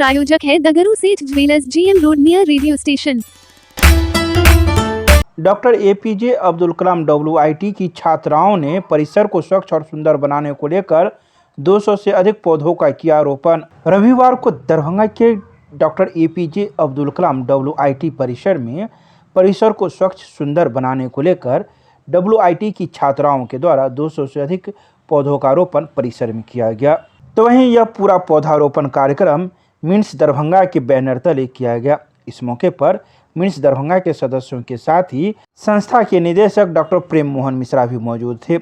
प्रायोजक है Dagru Seth Jewellers, GM Road, near radio station. Doctor APJ Abdul Kalam WIT की छात्राओं ने परिसर को स्वच्छ और सुंदर बनाने को लेकर 200 से अधिक पौधों का किया रोपण। रविवार को दरभंगा के doctor APJ Abdul Kalam WIT परिसर को स्वच्छ सुंदर बनाने को लेकर WIT की छात्राओं के द्वारा 200 से अधिक पौधों का रोपण परिसर में किया गया। तो वहीं यह पूरा पौधारोपण कार्यक्रम मिन्स दरभंगा के बैनर तले किया गया। इस मौके पर मिन्स दरभंगा के सदस्यों के साथ ही संस्था के निदेशक डॉक्टर प्रेम मोहन मिश्रा भी मौजूद थे,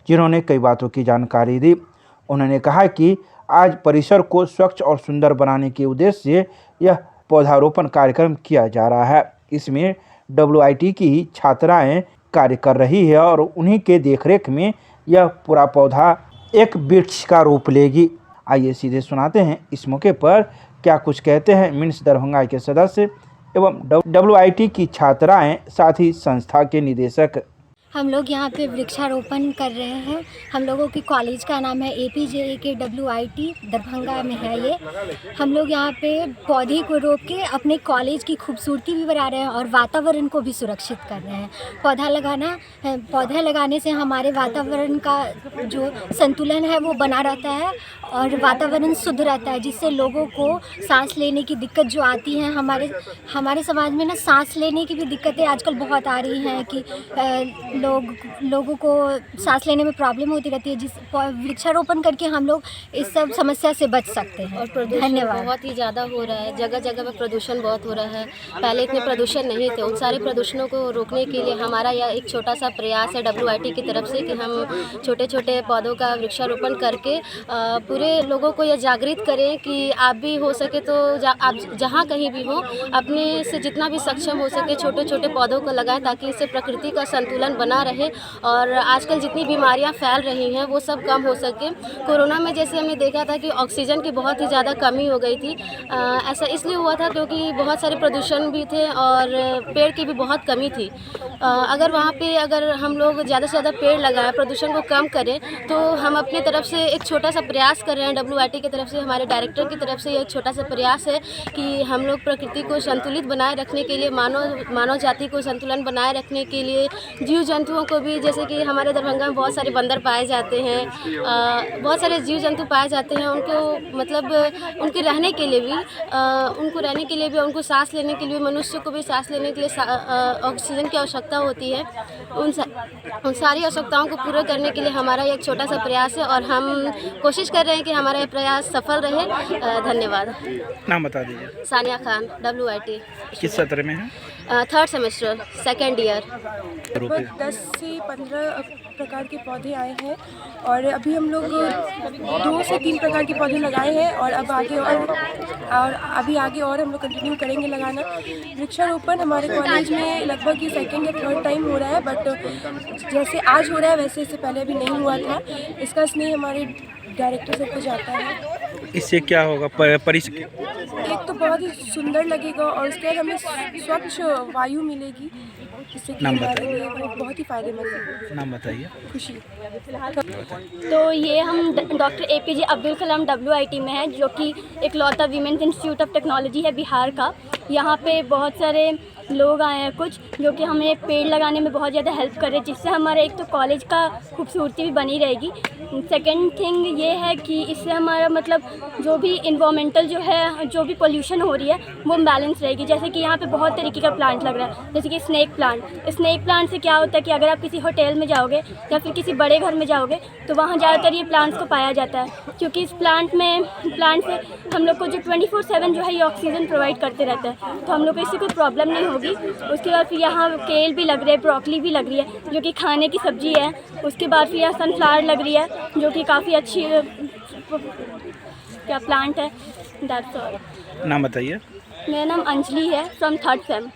जिन्होंने कई बातों की जानकारी दी। उन्होंने कहा कि आज परिसर को स्वच्छ और सुंदर बनाने के उद्देश्य से यह पौधारोपण कार्यक्रम किया जा रहा है। इसमें WIT की ही छात्राएं कार्य कर रही है और उन्हीं के देखरेख में यह पूरा पौधा एक वृक्ष का रूप लेगी। आइए सीधे सुनाते हैं इस मौके पर क्या कुछ कहते हैं मिन्स दरभंगा के सदस्य एवं WIT की छात्राएं, साथ ही संस्था के निदेशक। हम लोग यहाँ पे वृक्षारोपण कर रहे हैं। हम लोगों की कॉलेज का नाम है APJ के WIT दरभंगा में है ये। हम लोग यहाँ पे पौधे को रोप के अपने कॉलेज की खूबसूरती भी बढ़ा रहे हैं और वातावरण को भी सुरक्षित कर रहे हैं। पौधा लगाने से हमारे वातावरण का जो संतुलन है वो बना रहता है और वातावरण शुद्ध रहता है, जिससे लोगों को सांस लेने की दिक्कत जो आती है हमारे समाज में ना, सांस लेने की भी दिक्कतें आजकल बहुत आ रही हैं कि लोगों को सांस लेने में प्रॉब्लम होती रहती है। जिस वृक्षारोपण करके हम लोग इस सब समस्या से बच सकते हैं। और प्रदूषण बहुत ही ज़्यादा हो रहा है, जगह जगह पर प्रदूषण बहुत हो रहा है। पहले इतने प्रदूषण नहीं थे। उन सारे प्रदूषणों को रोकने के लिए हमारा यह एक छोटा सा प्रयास है WIT की तरफ से कि हम छोटे छोटे पौधों का वृक्षारोपण करके पूरे लोगों को यह जागृत करें कि आप भी हो सके तो आप जहाँ कहीं भी हो अपने से जितना भी सक्षम हो सके छोटे छोटे पौधों को लगाएं, ताकि इससे प्रकृति का संतुलन बना रहे और आजकल जितनी बीमारियां फैल रही हैं वो सब कम हो सके। कोरोना में जैसे हमने देखा था कि ऑक्सीजन की बहुत ही ज़्यादा कमी हो गई थी। ऐसा इसलिए हुआ था क्योंकि बहुत सारे प्रदूषण भी थे और पेड़ की भी बहुत कमी थी। अगर हम लोग ज़्यादा से ज़्यादा पेड़ लगाएं, प्रदूषण को कम करें, तो हम अपनी तरफ से एक छोटा सा प्रयास कर रहे हैं। WIT की तरफ से, हमारे डायरेक्टर की तरफ से एक छोटा सा प्रयास है कि हम लोग प्रकृति को संतुलित बनाए रखने के लिए, मानव जाति को संतुलन बनाए रखने के लिए, जीव जंतुओं को भी, जैसे कि हमारे दरभंगा में बहुत सारे बंदर पाए जाते हैं, बहुत सारे जीव जंतु पाए जाते हैं, उनको मतलब उनके रहने के लिए भी उनको सांस लेने के लिए, मनुष्य को भी सांस लेने के लिए ऑक्सीजन की आवश्यकता होती है। उन सारी आवश्यकताओं को पूरा करने के लिए हमारा एक छोटा सा प्रयास है और हम कोशिश कर रहे हैं कि हमारा यह प्रयास सफल रहे। धन्यवाद। नाम बता दीजिए। सानिया खान, WIT। किस सत्र में है? 3rd semester, 2nd year. 10 से 15 प्रकार के पौधे आए हैं और अभी हम लोग 2 से 3 प्रकार के पौधे लगाए हैं और अब आगे और हम लोग कंटिन्यू करेंगे लगाना। वृक्षारोपण हमारे कॉलेज में लगभग ये 2nd या 3rd टाइम हो रहा है, बट जैसे आज हो रहा है वैसे इससे पहले अभी नहीं हुआ था। इसका स्नेह हमारे डायरेक्टर सर को जाता है। इससे क्या होगा? एक तो बहुत ही सुंदर लगेगा और उसके बाद हमें स्वच्छ वायु मिलेगी, जिससे कि हमारे लिए वो बहुत ही फायदेमंद है। नाम बताइए। खुशी। तो ये हम doctor APJ Abdul Kalam WIT में है, जो कि एक लौता वीमेंस इंस्टीट्यूट ऑफ टेक्नोलॉजी है बिहार का। यहाँ पे बहुत सारे लोग आए हैं कुछ, जो कि हमें पेड़ लगाने में बहुत ज़्यादा हेल्प कर रहे हैं, जिससे हमारा एक तो कॉलेज का खूबसूरती भी बनी रहेगी। सेकंड थिंग ये है कि इससे हमारा मतलब जो भी इन्वामेंटल जो भी पोल्यूशन हो रही है वो बैलेंस रहेगी। जैसे कि यहाँ पे बहुत तरीके का प्लांट लग रहा है, जैसे कि स्नेक प्लांट से क्या होता है कि अगर आप किसी होटल में जाओगे या फिर किसी बड़े घर में जाओगे तो वहाँ ज़्यादातर ये प्लांट्स को पाया जाता है, क्योंकि इस प्लांट से हम लोग को जो 24/7 जो है ये ऑक्सीजन प्रोवाइड करते रहता है, तो हम लोग को इससे कोई प्रॉब्लम नहीं होगी। उसके बाद फिर यहाँ केल भी लग रहे हैं, ब्रोकली भी लग रही है जो कि खाने की सब्जी है। उसके बाद फिर यहाँ सनफ्लावर लग रही है जो कि काफ़ी अच्छी प्लांट है। That's all. नाम बताइए। मेरा नाम अंजलि है, फ्रॉम 3rd सेम।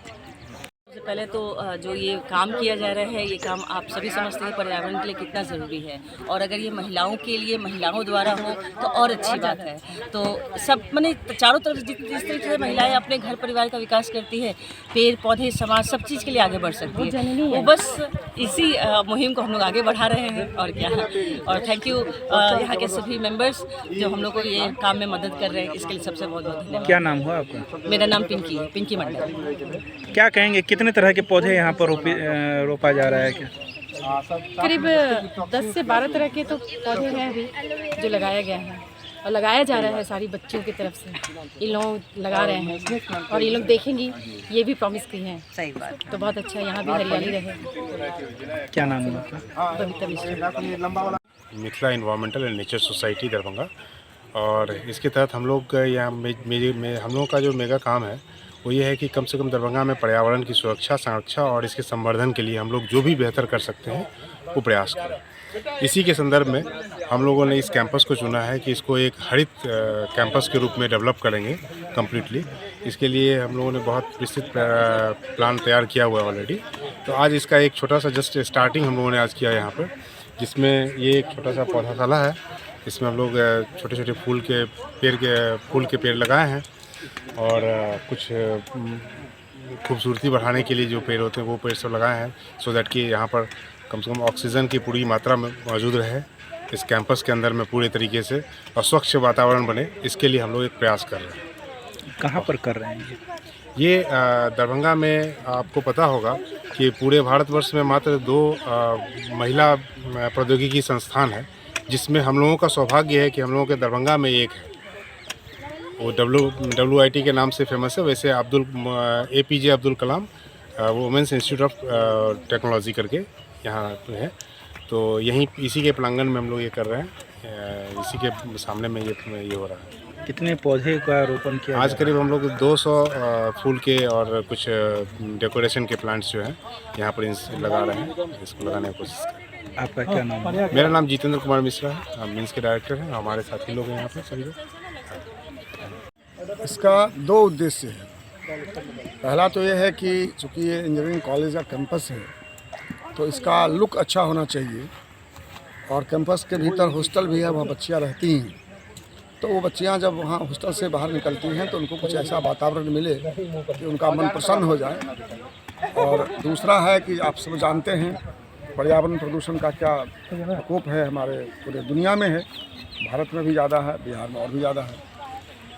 सबसे पहले तो जो ये काम किया जा रहा है, ये काम आप सभी समझते हैं पर्यावरण के लिए कितना ज़रूरी है, और अगर ये महिलाओं के लिए महिलाओं द्वारा हो तो और अच्छी बात है। तो सब माने चारों तरफ जिस तरीके से महिलाएं अपने घर परिवार का विकास करती है, पेड़ पौधे समाज सब चीज़ के लिए आगे बढ़ सकती है। वो बस इसी मुहिम को हम लोग आगे बढ़ा रहे हैं और क्या। और थैंक यू यहाँ के सभी मेंबर्स जो हम लोग को ये काम में मदद कर रहे हैं, इसके लिए सबसे बहुत बहुत धन्यवाद। क्या नाम हुआ आपका? मेरा नाम पिंकी मंडल। क्या कहेंगे, कितने तरह के पौधे यहाँ पर रोपा जा रहा है? क्या करीब 10 से 12 तरह के तो पौधे हैं अभी जो लगाया गया है और लगाया जा रहा है सारी बच्चियों की तरफ से। ये लोग लगा रहे हैं और ये लोग देखेंगी, ये भी प्रॉमिस की हैं। सही बात। तो बहुत अच्छा, यहाँ भी हरियाली रहे। क्या नाम है आपका? Babita Mishra. Mithila environmental and nature society Darbhanga, और इसके तहत हम लोग यहाँ हम लोगों का जो मेगा काम है वो ये है कि कम से कम दरभंगा में पर्यावरण की सुरक्षा, संरक्षा और इसके संवर्धन के लिए हम लोग जो भी बेहतर कर सकते हैं वो प्रयास करें। इसी के संदर्भ में हम लोगों ने इस कैंपस को चुना है कि इसको एक हरित कैंपस के रूप में डेवलप करेंगे कम्प्लीटली। इसके लिए हम लोगों ने बहुत विस्तृत प्लान तैयार किया हुआ है ऑलरेडी। तो आज इसका एक छोटा सा जस्ट स्टार्टिंग हम लोगों ने आज किया यहाँ पर, जिसमें ये एक छोटा सा पौधाशाला है। इसमें हम लोग छोटे छोटे फूल के पेड़ लगाए हैं, और कुछ खूबसूरती बढ़ाने के लिए जो पेड़ होते हैं वो पेड़ सब लगाए हैं, सो दैट कि यहाँ पर कम से कम ऑक्सीजन की पूरी मात्रा में मौजूद रहे इस कैंपस के अंदर में पूरे तरीके से, और स्वच्छ वातावरण बने। इसके लिए हम लोग एक प्रयास कर रहे हैं। कहाँ पर कर रहे हैं ये दरभंगा में आपको पता होगा कि पूरे भारतवर्ष में मात्र 2 महिला प्रौद्योगिकी संस्थान है, जिसमें हम लोगों का सौभाग्य है कि हम लोगों के दरभंगा में एक है। वो WIT के नाम से फेमस है। वैसे APJ Abdul Kalam women's institute of technology करके यहाँ है। तो यहीं इसी के प्रांगण में हम लोग ये कर रहे हैं, इसी के सामने में ये हो रहा है। कितने पौधे का रोपण किया? आज करीब हम लोग 200 फूल के और कुछ डेकोरेशन के प्लांट्स जो हैं यहाँ पर लगा रहे हैं, इसको लगाने की कोशिश कर रहे हैं। आपका क्या नाम है? मेरा नाम जितेंद्र कुमार मिश्रा है, मीन्स के डायरेक्टर हैं। हमारे साथी लोग हैं यहाँ पर सभी लोग। इसका 2 उद्देश्य है। पहला तो ये है कि चूँकि ये इंजीनियरिंग कॉलेज का कैंपस है, तो इसका लुक अच्छा होना चाहिए, और कैंपस के भीतर हॉस्टल भी है, वहाँ बच्चियाँ रहती हैं। तो वो बच्चियाँ जब वहाँ हॉस्टल से बाहर निकलती हैं तो उनको कुछ ऐसा वातावरण मिले कि उनका मन प्रसन्न हो जाए। और दूसरा है कि आप सब जानते हैं पर्यावरण प्रदूषण का क्या प्रकोप है, हमारे पूरे दुनिया में है, भारत में भी ज़्यादा है, बिहार में और भी ज़्यादा है।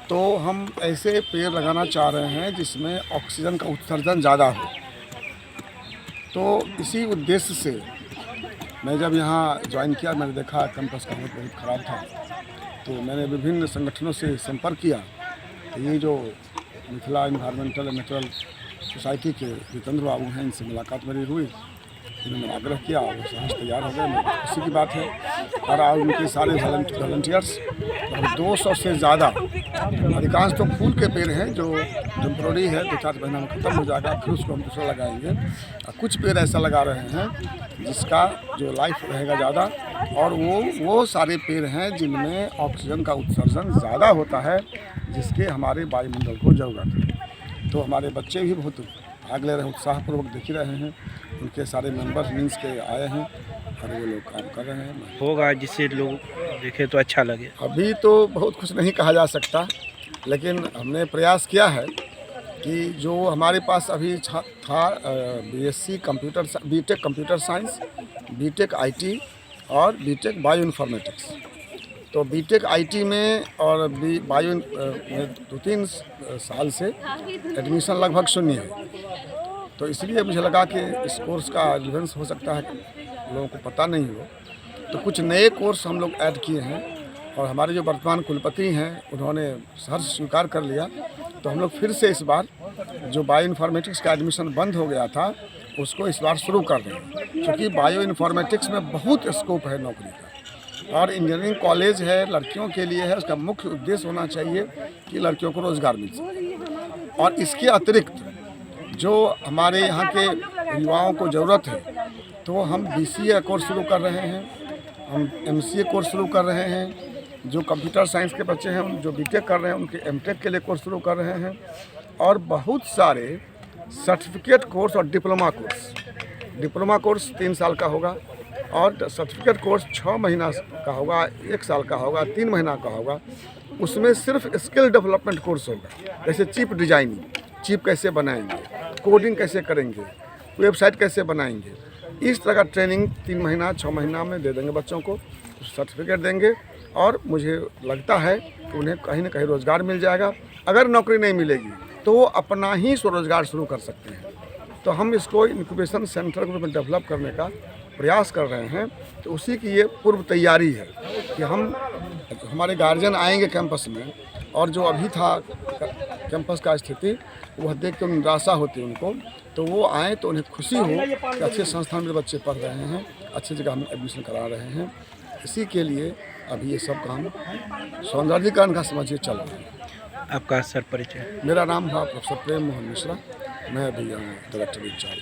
तो हम ऐसे पेड़ लगाना चाह रहे हैं जिसमें ऑक्सीजन का उत्सर्जन ज़्यादा हो। तो इसी उद्देश्य से मैं जब यहाँ ज्वाइन किया, मैंने देखा कैंपस का बहुत ख़राब था, तो मैंने विभिन्न संगठनों से संपर्क किया। तो ये जो Mithila environmental and natural society के जितेंद्र बाबू हैं, इनसे मुलाकात मेरी हुई। उन्होंने आग्रह किया और सहज तैयार हो गए, इसी की बात है। और आज उनके सारे वॉलंटियर्स और 200 से ज़्यादा, अधिकांश तो फूल के पेड़ हैं जो टेम्प्रोरी है, 2-4 महीना में ख़त्म हो जाएगा, फिर उसको हम दूसरा लगाएंगे। और कुछ पेड़ ऐसा लगा रहे हैं जिसका जो लाइफ रहेगा ज़्यादा, और वो सारे पेड़ हैं जिनमें ऑक्सीजन का उत्सर्जन ज़्यादा होता है, जिसके हमारे वायुमंडल को ज़रूरत है। तो हमारे बच्चे भी बहुत भाग ले रहे हैं, उत्साहपूर्वक देख ही रहे हैं। उनके सारे मेंबर्स मीन्स के आए हैं और वो लोग काम कर रहे हैं। होगा जिससे लोग देखे तो अच्छा लगे। अभी तो बहुत कुछ नहीं कहा जा सकता, लेकिन हमने प्रयास किया है कि जो हमारे पास अभी था BSc BTech computer science, BTech IT और BTech बायो इन्फॉर्मेटिक्स। तो BTech IT में और बायो में 2-3 साल से एडमिशन लगभग शून्य है। तो इसलिए मुझे लगा कि इस कोर्स का रिलेवेंस हो सकता है लोगों को पता नहीं हो, तो कुछ नए कोर्स हम लोग ऐड किए हैं। और हमारे जो वर्तमान कुलपति हैं उन्होंने सहर्ष स्वीकार कर लिया। तो हम लोग फिर से इस बार जो बायो इन्फॉर्मेटिक्स का एडमिशन बंद हो गया था उसको इस बार शुरू कर रहे हैं, क्योंकि बायो इन्फॉर्मेटिक्स में बहुत स्कोप है नौकरी का, और इंजीनियरिंग कॉलेज है, लड़कियों के लिए है। उसका मुख्य उद्देश्य होना चाहिए कि लड़कियों को रोज़गार मिल सके। और इसके अतिरिक्त जो हमारे यहाँ के युवाओं को ज़रूरत है, तो हम BCA कोर्स शुरू कर रहे हैं, हम MCA कोर्स शुरू कर रहे हैं। जो कंप्यूटर साइंस के बच्चे हैं जो BTech कर रहे हैं उनके MTech के लिए कोर्स शुरू कर रहे हैं। और बहुत सारे सर्टिफिकेट कोर्स और डिप्लोमा कोर्स। डिप्लोमा कोर्स 3 साल का होगा और सर्टिफिकेट कोर्स 6 महीना का होगा, 1 साल का होगा, 3 महीना का होगा। उसमें सिर्फ स्किल डेवलपमेंट कोर्स होगा, जैसे चिप डिजाइनिंग, चिप कैसे बनाएंगे, कोडिंग कैसे करेंगे, वेबसाइट कैसे बनाएंगे, इस तरह का ट्रेनिंग 3 महीना 6 महीना में दे देंगे बच्चों को, सर्टिफिकेट देंगे और मुझे लगता है कि उन्हें कहीं ना कहीं रोज़गार मिल जाएगा। अगर नौकरी नहीं मिलेगी तो वो अपना ही स्वरोजगार शुरू कर सकते हैं। तो हम इसको इंक्यूबेशन सेंटर में डेवलप करने का प्रयास कर रहे हैं। तो उसी की ये पूर्व तैयारी है कि हमारे गार्जियन आएंगे कैंपस में, और जो अभी था कैंपस का स्थिति वह देख के निराशा होती उनको, तो वो आएँ तो उन्हें खुशी हो कि अच्छे संस्थान में बच्चे पढ़ रहे हैं, अच्छी जगह हम एडमिशन करा रहे हैं। इसी के लिए अभी ये सब काम सौंदर्यीकरण का समझिए चल रहा है। आपका सर परिचय? मेरा नाम है प्रोफेसर प्रेम मोहन मिश्रा, मैं अभी डायरेक्टर इंचार्ज।